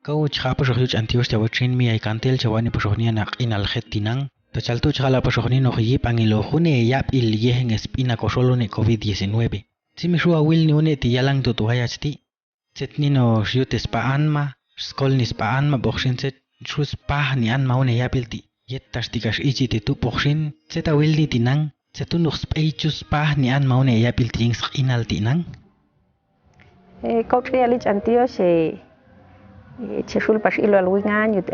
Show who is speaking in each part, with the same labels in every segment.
Speaker 1: Coach Hapo Shohich Antioch Tawachin mi ay kantel chawani Poshohnia in Algetinan. Tachaltu Chala Poshohnino Hip Angilo Hune Yap il Yehen Espina Cosolone COVID-19. Simishua will ni une tiyalang tutuhayachti. Setnino Shutes Paanma, Skolnis Paanma Boxinset, Shus Pah ni Anma une Yapilti. Yet Tastikash Ichiti tu Boxin, Zeta will ni Tinang, Zetunux Pachus Pah ni Anma une Yapilti inaltinang.
Speaker 2: Coach Realich Antioch Cheshul pas ilo alwingan yut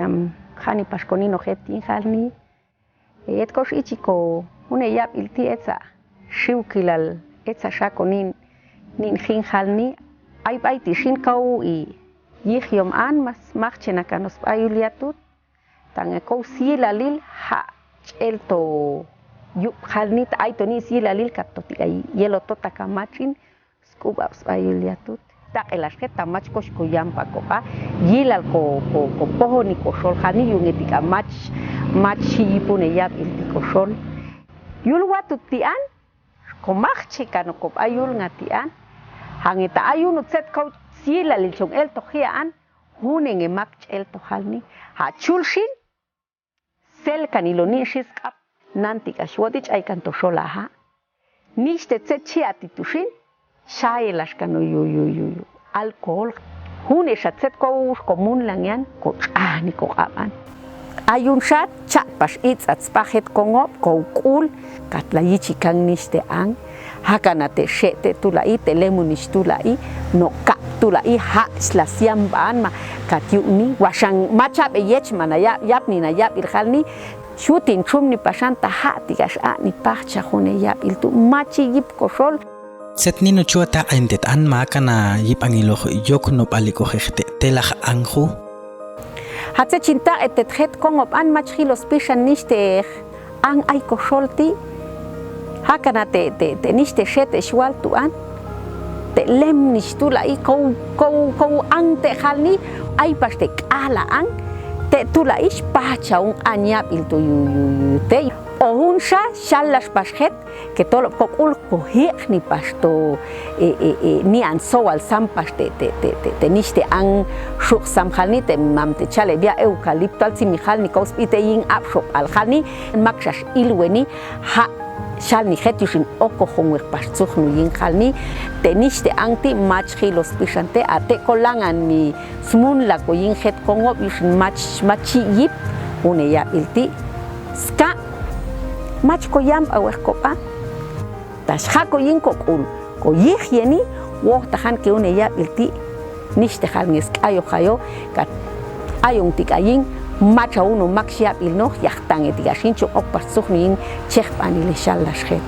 Speaker 2: khani pas konino hetin khalni et kosh ichiko une yap ilti etsa shiukilal etsa shakonin nin khin khalni ay bay tishin kau I yihyom an mas machena kanos ayuliatut tang ko silalil ha elto yup khalni ay toni silalil katoti ay yelo tota kamachin skuba ayuliatut tak elasket tamach kos ko yampa ko pa yilal ko poho ni ko sol khani yung etika match hipune yap ilti ko sol yul watu tian ko machche kan ko ayul ngatian hangita ayun set ko silal chong el to khian hunenge match el to khalni ha chulshin sel kaniloni shiskap nanti kashwodich ay kan to sola ha niste set chiati tushin Shai las cano yu alcohol hune shatset ko común langian ko ni ko aban ayun shat chat pas its at spahet kongop ko kul katlayichi kang niste ang hakanate shete tulai telemunis tulai no ka tulai ha slasiam ban ma katyuni washang machap yech manaya yap ni na yap irhalni shutin chumni pasanta ha tigash ni pacha hune yap iltu machi yip kosol
Speaker 1: Setnino chuata entet an makana yip angilo yokno paliko jete telach anju.
Speaker 2: Hatse chinta etet het kongop an machhilos pishan niste an ay kosolti hakana te niste shete shwal tu an te lem nistula I ko an te khalni ay paste ala an te tula ish pacha un anyap ilto yu te Ohunsha shallash pashet que todo kokul kohik ni pasto ni an so al sampas te niste an shuk samhalni te mamte chale via eucalipto al simihal ni kospite yin apshop al khani makshash ilweni ha shal ni hetushin oko hongwe pastuch nu yin khalni te niste anti machhilos pishante ate kolangan ni smun la ko yin het kongob yushin machi yip une ya ilti ska mach ko yam aweh kopa tas hako yin ko kul ko yihyeni wo tahan ke une ya ilti niste halnges ayo hayo kat ayong tikayin macha uno maxia ilno yahtan etigashin cho opasukhin cheh panile shallash het